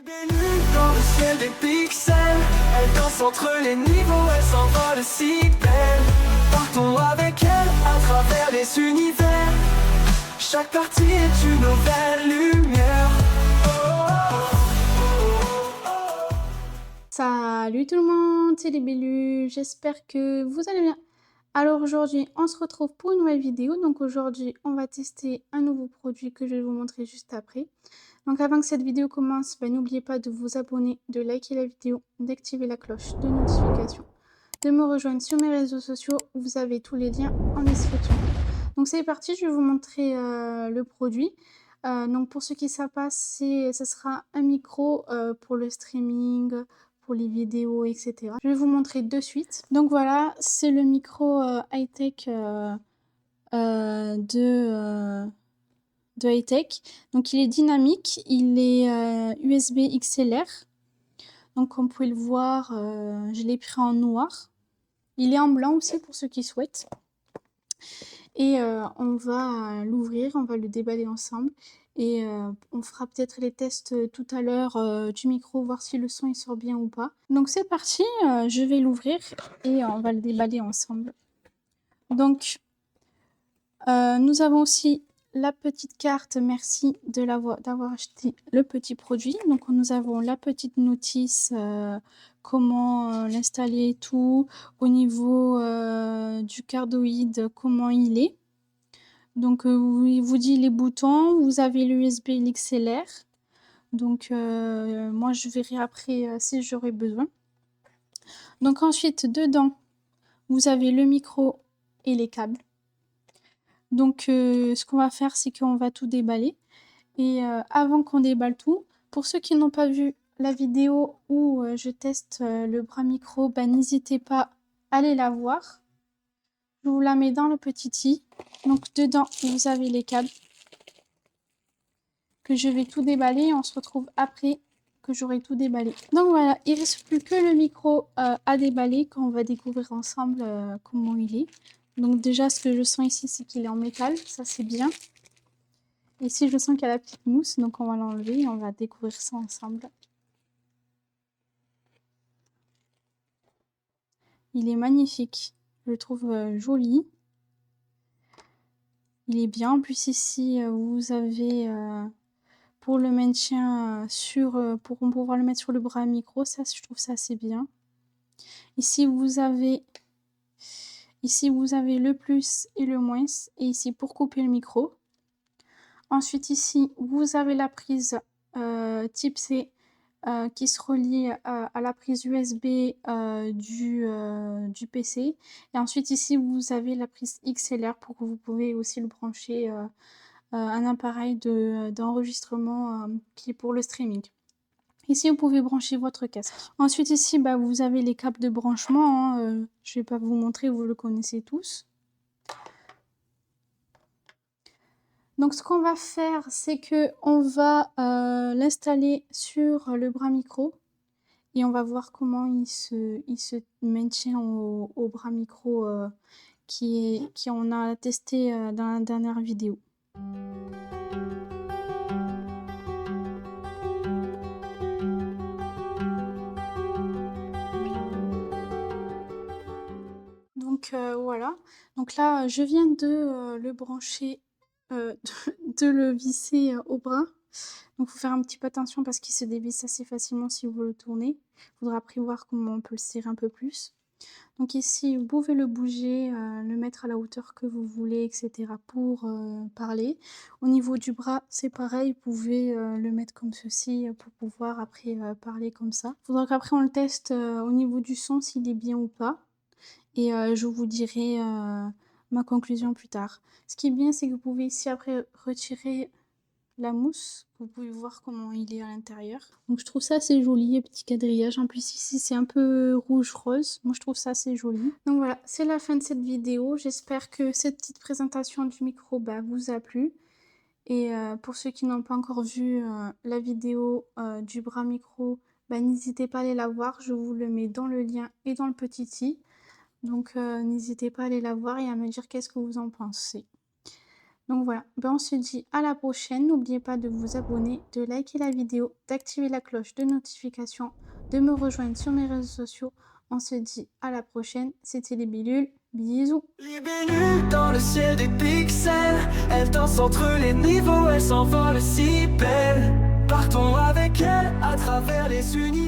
Libellule dans le ciel des pixels, elle danse entre les niveaux, elle s'envole si belle. Partons avec elle à travers les univers, chaque partie est une nouvelle lumière. Salut tout le monde, c'est Libellule, j'espère que vous allez bien. Alors aujourd'hui, on se retrouve pour une nouvelle vidéo. Donc aujourd'hui, on va tester un nouveau produit que je vais vous montrer juste après. Donc avant que cette vidéo commence, n'oubliez pas de vous abonner, de liker la vidéo, d'activer la cloche de notification, de me rejoindre sur mes réseaux sociaux. Vous avez tous les liens en description. Donc c'est parti, je vais vous montrer le produit. Donc pour ceux qui ne savent pas, ce sera un micro pour le streaming, pour les vidéos, etc. Je vais vous montrer de suite. Donc voilà, c'est le micro high-tech de high-tech. Donc il est dynamique, il est USB XLR. Donc comme vous pouvez le voir, je l'ai pris en noir. Il est en blanc aussi pour ceux qui souhaitent. Et on va l'ouvrir, on va le déballer ensemble. Et on fera peut-être les tests tout à l'heure du micro, voir si le son il sort bien ou pas. Donc c'est parti, je vais l'ouvrir et on va le déballer ensemble. Donc nous avons aussi la petite carte, merci d'avoir acheté le petit produit. Donc nous avons la petite notice, comment l'installer et tout. Au niveau du cardioïde, comment il est. Donc il vous dit les boutons, vous avez l'USB et l'XLR. Donc moi je verrai après si j'aurai besoin. Donc ensuite dedans, vous avez le micro et les câbles. Donc ce qu'on va faire, c'est qu'on va tout déballer. Et avant qu'on déballe tout, pour ceux qui n'ont pas vu la vidéo où je teste le bras micro, n'hésitez pas à aller la voir. Je vous la mets dans le petit i. Donc dedans, vous avez les câbles que je vais tout déballer et on se retrouve après que j'aurai tout déballé. Donc voilà, il ne reste plus que le micro à déballer quand on va découvrir ensemble comment il est. Donc déjà, ce que je sens ici, c'est qu'il est en métal, ça c'est bien. Ici, je sens qu'il y a la petite mousse, donc on va l'enlever et on va découvrir ça ensemble. Il est magnifique, je le trouve joli. Il est bien, en plus ici, vous avez... pour le maintien pour pouvoir le mettre sur le bras micro, ça je trouve ça assez bien. Ici vous avez le plus et le moins, et ici pour couper le micro. Ensuite ici vous avez la prise type C qui se relie à la prise USB du PC. Et ensuite ici vous avez la prise XLR pour que vous pouvez aussi le brancher un appareil d'enregistrement qui est pour le streaming. Ici, vous pouvez brancher votre casque. Ensuite, ici, vous avez les câbles de branchement. Je ne vais pas vous montrer, vous le connaissez tous. Donc, ce qu'on va faire, c'est qu'on va l'installer sur le bras micro. Et on va voir comment il se maintient au bras micro qui on a testé dans la dernière vidéo. Donc voilà, donc là je viens de le brancher, de le visser au bras. Donc il faut faire un petit peu attention parce qu'il se dévisse assez facilement si vous le tournez. Il faudra après voir comment on peut le serrer un peu plus. Donc ici vous pouvez le bouger, le mettre à la hauteur que vous voulez, etc. pour parler. Au niveau du bras c'est pareil, vous pouvez le mettre comme ceci pour pouvoir après parler comme ça. Il faudra qu'après on le teste au niveau du son s'il est bien ou pas. Et je vous dirai ma conclusion plus tard. Ce qui est bien, c'est que vous pouvez ici après retirer la mousse. Vous pouvez voir comment il est à l'intérieur. Donc je trouve ça assez joli, petit quadrillage. En plus ici, c'est un peu rouge-rose. Moi, je trouve ça assez joli. Donc voilà, c'est la fin de cette vidéo. J'espère que cette petite présentation du micro vous a plu. Et pour ceux qui n'ont pas encore vu la vidéo du bras micro, n'hésitez pas à aller la voir. Je vous le mets dans le lien et dans le petit i. Donc n'hésitez pas à aller la voir et à me dire qu'est-ce que vous en pensez. Donc voilà, on se dit à la prochaine. N'oubliez pas de vous abonner, de liker la vidéo, d'activer la cloche de notification, de me rejoindre sur mes réseaux sociaux. On se dit à la prochaine. C'était les Billules. Bisous. Libellule dans le ciel des pixels, elle danse entre les niveaux, elle s'envole si belle. Partons avec elle à travers les univers.